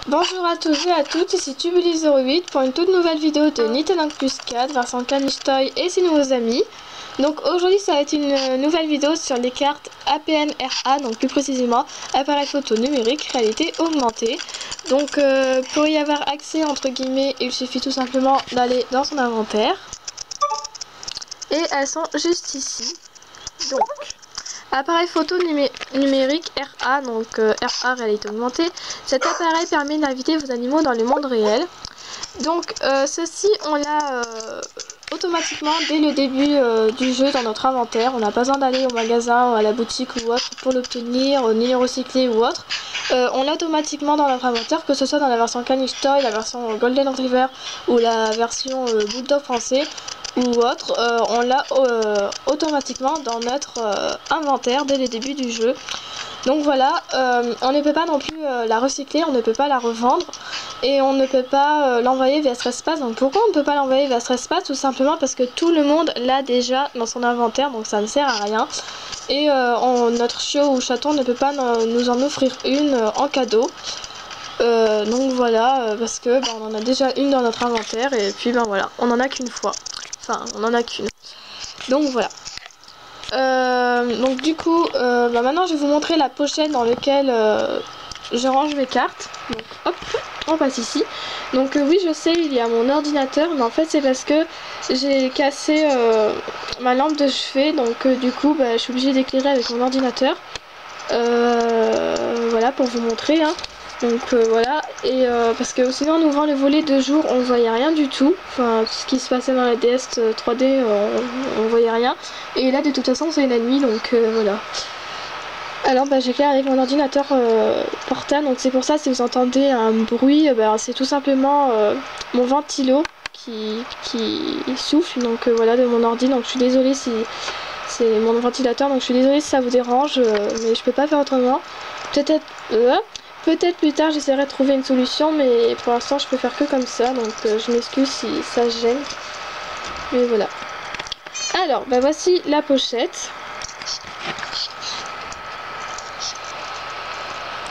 Bonjour à tous et à toutes, ici Tubuli08 pour une toute nouvelle vidéo de Nintendo Plus 4 version Caniche Toy et ses nouveaux amis. Donc aujourd'hui ça va être une nouvelle vidéo sur les cartes APN-RA, donc plus précisément appareil photo numérique réalité augmentée. Donc pour y avoir accès entre guillemets, il suffit tout simplement d'aller dans son inventaire. Et elles sont juste ici. Donc appareil photo numérique RA, donc RA réalité augmentée. Cet appareil permet d'inviter vos animaux dans le monde réel. Donc ceci on l'a automatiquement dès le début du jeu dans notre inventaire. On n'a pas besoin d'aller au magasin, à la boutique ou autre pour l'obtenir, ni recycler ou autre. On l'a automatiquement dans notre inventaire, que ce soit dans la version Caniche Toy, la version Golden Retriever ou la version Bulldog français ou autre, on l'a automatiquement dans notre inventaire dès le début du jeu. Donc voilà, on ne peut pas non plus la recycler, on ne peut pas la revendre et on ne peut pas l'envoyer via Stresspass. Donc pourquoi on ne peut pas l'envoyer via Stresspass? Tout simplement parce que tout le monde l'a déjà dans son inventaire, donc ça ne sert à rien. Et notre chiot ou chaton ne peut pas nous en offrir une en cadeau. Donc voilà, parce que on en a déjà une dans notre inventaire et puis voilà, on en a qu'une fois. Enfin, on en a qu'une. Donc voilà. Donc du coup, maintenant je vais vous montrer la pochette dans laquelle je range mes cartes. Donc hop, on passe ici. Donc oui, je sais, il y a mon ordinateur, mais en fait c'est parce que j'ai cassé ma lampe de chevet. Donc du coup, je suis obligée d'éclairer avec mon ordinateur. Voilà pour vous montrer. Hein. Donc voilà, et parce que sinon en ouvrant le volet de jour on voyait rien du tout, enfin ce qui se passait dans la DS 3D on voyait rien, et là de toute façon c'est la nuit donc voilà. Alors j'éclaire avec mon ordinateur portable, donc c'est pour ça si vous entendez un bruit, c'est tout simplement mon ventilo qui souffle, donc voilà, de mon ordi, donc je suis désolée si c'est mon ventilateur, donc je suis désolée si ça vous dérange, mais je peux pas faire autrement. Peut-être plus tard j'essaierai de trouver une solution, mais pour l'instant je peux faire que comme ça, donc je m'excuse si ça gêne. Mais voilà. Alors, voici la pochette.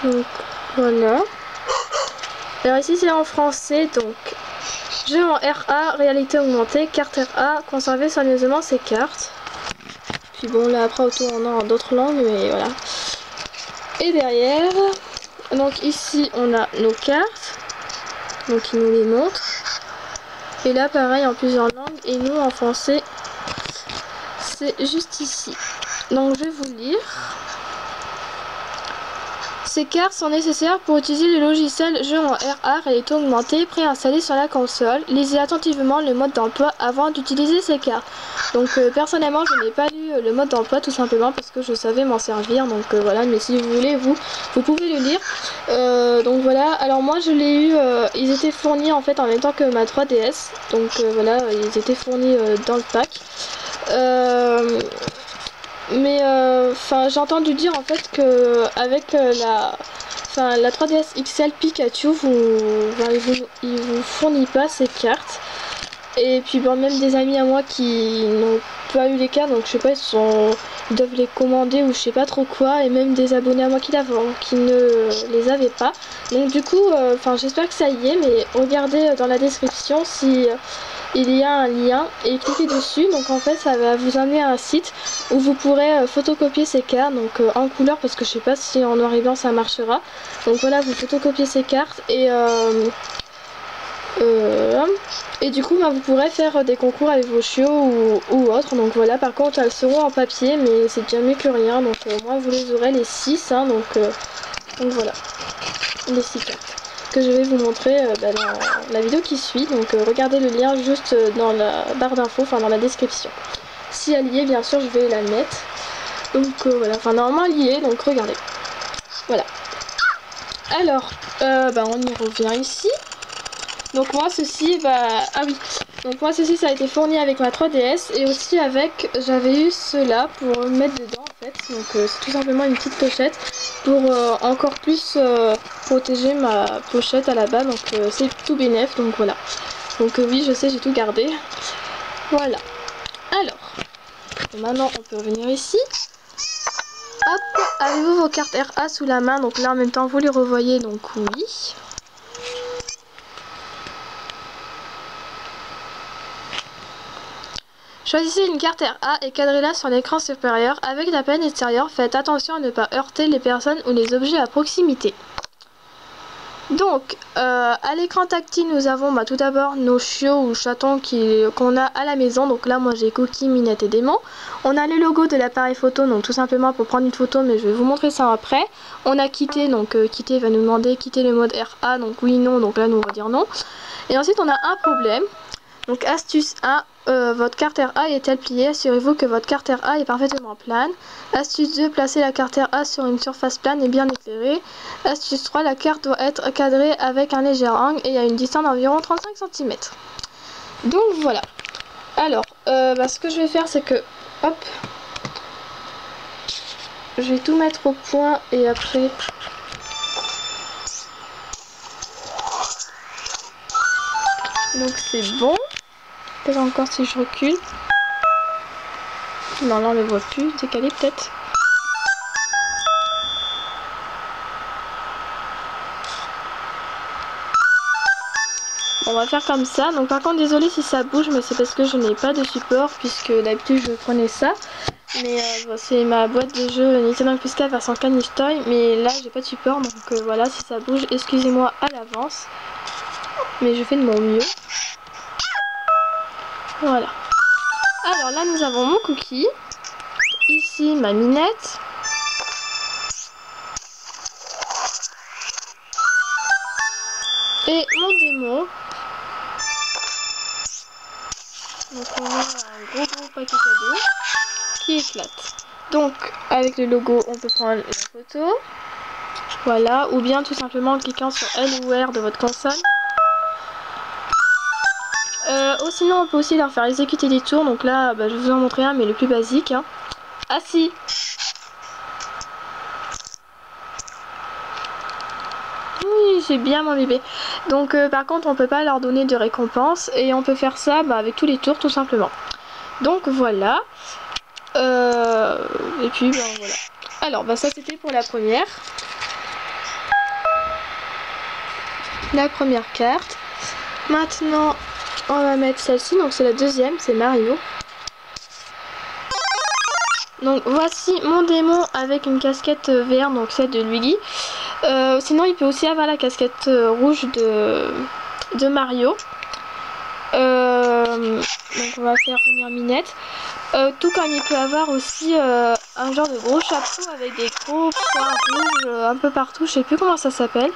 Donc voilà. Alors ici c'est en français, donc jeu en RA, réalité augmentée, carte RA, conserver soigneusement ces cartes. Puis bon là après autour on a en d'autres langues, mais voilà. Et derrière... Donc ici on a nos cartes, donc il nous les montre. Et là pareil en plusieurs langues, et nous en français c'est juste ici. Donc je vais vous lire. Ces cartes sont nécessaires pour utiliser le logiciel jeu en RA réalité augmentée préinstallé sur la console. Lisez attentivement le mode d'emploi avant d'utiliser ces cartes. Donc personnellement je n'ai pas lu le mode d'emploi tout simplement parce que je savais m'en servir. Donc voilà, mais si vous voulez vous pouvez le lire. Donc voilà, alors moi je l'ai eu, ils étaient fournis en fait en même temps que ma 3DS. Donc voilà, ils étaient fournis dans le pack. Mais j'ai entendu dire en fait que avec la 3DS XL Pikachu il vous fournit pas ces cartes. Et puis même des amis à moi qui n'ont pas eu les cartes, donc je sais pas, ils doivent les commander ou je sais pas trop quoi, et même des abonnés à moi qui ne les avaient pas. Donc du coup, j'espère que ça y est, mais regardez dans la description si il y a un lien et cliquez dessus. Donc en fait ça va vous amener à un site où vous pourrez photocopier ces cartes, donc en couleur parce que je sais pas si en noir et blanc ça marchera. Donc voilà, vous photocopiez ces cartes et du coup vous pourrez faire des concours avec vos chiots ou autres. Donc voilà, par contre elles seront en papier, mais c'est déjà mieux que rien. Donc moi vous les aurez les 6 hein, donc voilà les 6 cartes que je vais vous montrer dans la vidéo qui suit. Donc regardez le lien juste dans la barre d'infos, dans la description. Si elle y est, bien sûr je vais la mettre. Donc voilà, normalement elle y est, donc regardez. Voilà. Alors on y revient ici. Donc moi ceci, donc moi ceci ça a été fourni avec ma 3DS et aussi avec, j'avais eu cela pour mettre dedans en fait. Donc c'est tout simplement une petite pochette pour encore plus protéger ma pochette à la base. Donc c'est tout bénef, donc voilà. Donc oui je sais, j'ai tout gardé. Voilà. Alors, maintenant on peut revenir ici. Hop, avez-vous vos cartes RA sous la main? Donc là en même temps vous les revoyez, donc oui. Choisissez une carte RA et cadrez-la sur l'écran supérieur. Avec la panne extérieure, faites attention à ne pas heurter les personnes ou les objets à proximité. Donc, à l'écran tactile, nous avons tout d'abord nos chiots ou chatons qu'on a à la maison. Donc là, moi j'ai Cookie, Minette et Démon. On a le logo de l'appareil photo, donc tout simplement pour prendre une photo, mais je vais vous montrer ça après. On a Kitté, donc Kitté va nous demander quitter le mode RA, donc oui, non, donc là nous on va dire non. Et ensuite on a un problème. Donc astuce 1, votre carte RA est-elle pliée? Assurez-vous que votre carte RA est parfaitement plane. Astuce 2, placez la carte RA sur une surface plane et bien éclairée. Astuce 3, la carte doit être cadrée avec un léger angle et à une distance d'environ 35 cm. Donc voilà. Alors, ce que je vais faire, c'est que, hop, je vais tout mettre au point et après... Donc c'est bon. Peut-être encore si je recule. Non, là on ne le voit plus. Décalé peut-être. On va faire comme ça. Donc par contre, désolé si ça bouge, mais c'est parce que je n'ai pas de support, puisque d'habitude je prenais ça. Mais c'est ma boîte de jeu Nintendo Plus 4 version Caniche Toy. Mais là j'ai pas de support, donc voilà, si ça bouge, excusez-moi à l'avance. Mais je fais de mon mieux. Voilà. Alors là nous avons mon Cookie. Ici ma Minette. Et mon Démon. Donc on a un gros paquet cadeau qui éclate. Donc avec le logo on peut prendre la photo. Voilà. Ou bien tout simplement en cliquant sur L ou R de votre console. Ou sinon on peut aussi leur faire exécuter des tours. Donc là je vais vous en montrer un, mais le plus basique. Ah si. Oui, j'ai bien mon bébé. Donc par contre on peut pas leur donner de récompense. Et on peut faire ça avec tous les tours tout simplement. Donc voilà. Et puis voilà. Alors ça c'était pour la première. La première carte. Maintenant on va mettre celle-ci, donc c'est la deuxième, c'est Mario. Donc voici mon Démon avec une casquette verte, donc celle de Luigi. Sinon il peut aussi avoir la casquette rouge de Mario. Donc on va faire venir Minette. Tout comme il peut avoir aussi un genre de gros chapeau avec des gros points rouges un peu partout, je sais plus comment ça s'appelle.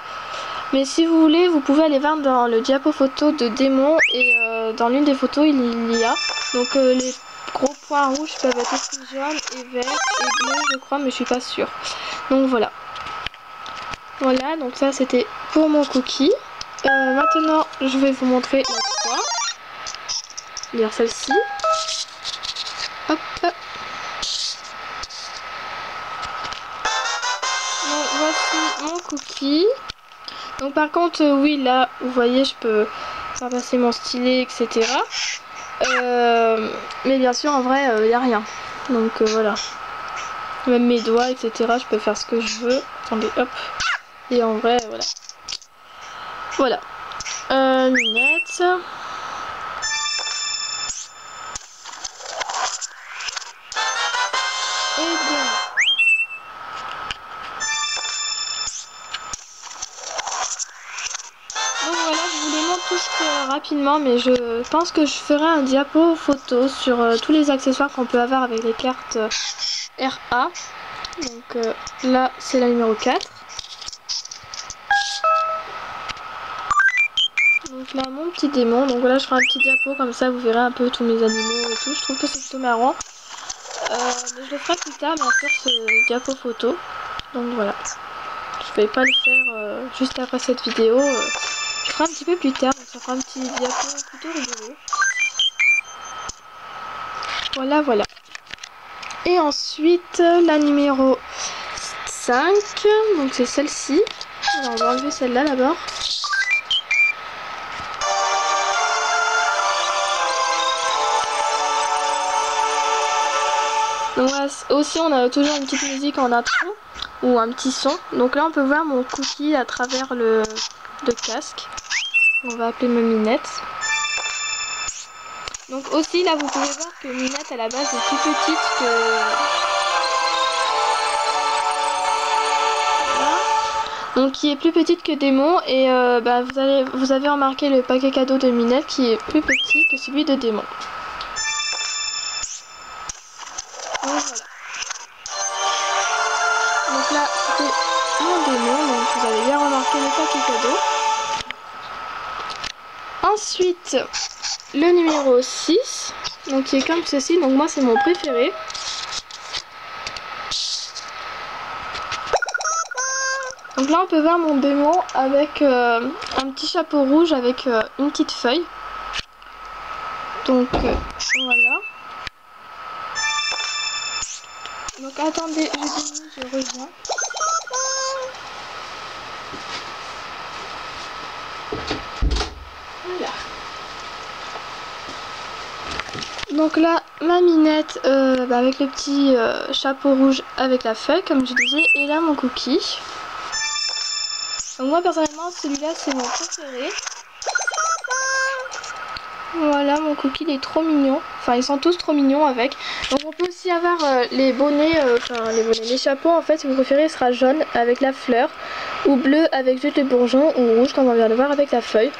Mais si vous voulez, vous pouvez aller voir dans le diapo photo de Démon et dans l'une des photos il y a. Donc les gros points rouges peuvent être aussi jaunes et verts et bleus je crois, mais je suis pas sûre. Donc voilà. Voilà, donc ça c'était pour mon Cookie. Maintenant je vais vous montrer la 3. Dire celle-ci. Hop. Donc voici mon Cookie. Donc par contre oui là vous voyez je peux faire passer mon stylet etc. Mais bien sûr en vrai il n'y a rien. Donc voilà. Même mes doigts etc. je peux faire ce que je veux. Attendez hop. Et en vrai voilà. Voilà. Minette. Et Démon. Donc voilà, je vous les montre tous rapidement, mais je pense que je ferai un diapo photo sur tous les accessoires qu'on peut avoir avec les cartes RA. Donc là, c'est la numéro 4. Donc là, mon petit Démon. Donc voilà, je ferai un petit diapo, comme ça vous verrez un peu tous mes animaux et tout. Je trouve que c'est plutôt marrant. Mais je le ferai plus tard, bien sûr, ce diapo photo. Donc voilà. Je vais pas le faire juste après cette vidéo. Je ferai un petit peu plus tard, donc ça fera un petit diapo plutôt rigolo. Voilà. Et ensuite, la numéro 5, donc c'est celle-ci. Alors on va enlever celle-là d'abord. Donc voilà, aussi on a toujours une petite musique en intro ou un petit son. Donc là on peut voir mon Cookie à travers le casque. On va appeler ma Minette. Donc aussi là vous pouvez voir que Minette à la base est plus petite que... Voilà. Donc qui est plus petite que Démon et vous avez remarqué le paquet cadeau de Minette qui est plus petit que celui de Démon. Donc voilà. Donc là c'était mon Démon, donc vous avez bien remarqué le paquet cadeau. Ensuite le numéro 6, donc qui est comme ceci, donc moi c'est mon préféré. Donc là on peut voir mon Démon avec un petit chapeau rouge avec une petite feuille. Donc voilà. Donc attendez, je reviens. Voilà. Donc là, ma Minette avec le petit chapeau rouge avec la feuille, comme je disais, et là mon Cookie. Donc moi personnellement, celui-là c'est mon préféré. Voilà, mon Cookie il est trop mignon. Enfin, ils sont tous trop mignons avec. Donc on peut aussi avoir les bonnets, les chapeaux en fait, si vous préférez, sera jaune avec la fleur, ou bleu avec juste le bourgeon, ou rouge comme on vient de voir avec la feuille.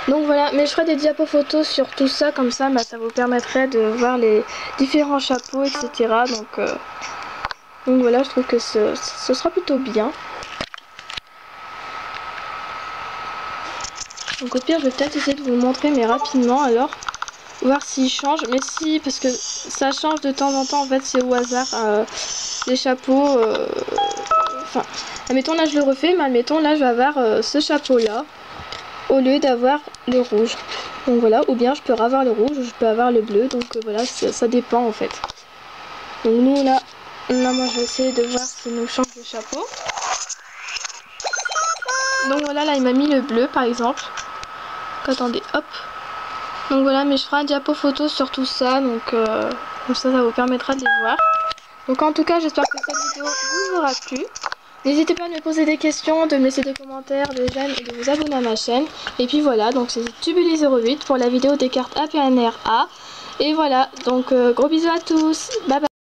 Donc voilà, mais je ferai des diapos photos sur tout ça, comme ça ça vous permettrait de voir les différents chapeaux, etc. Donc voilà, je trouve que ce sera plutôt bien. Donc au pire je vais peut-être essayer de vous le montrer mais rapidement alors, voir s'il change, mais si, parce que ça change de temps en temps en fait, c'est au hasard les chapeaux, enfin admettons là je le refais, mais admettons là je vais avoir ce chapeau là au lieu d'avoir le rouge, donc voilà, ou bien je peux avoir le rouge ou je peux avoir le bleu, donc voilà, ça dépend en fait. Donc nous là moi je vais essayer de voir s'il nous change le chapeau. Donc voilà, là il m'a mis le bleu par exemple. Attendez, hop. Donc voilà, mais je ferai un diapo photo sur tout ça, donc comme ça vous permettra de les voir. Donc en tout cas, j'espère que cette vidéo vous aura plu. N'hésitez pas à me poser des questions, de me laisser des commentaires, de j'aime et de vous abonner à ma chaîne. Et puis voilà, donc c'est Tubuli08 pour la vidéo des cartes APNRA. Et voilà, donc gros bisous à tous, bye bye.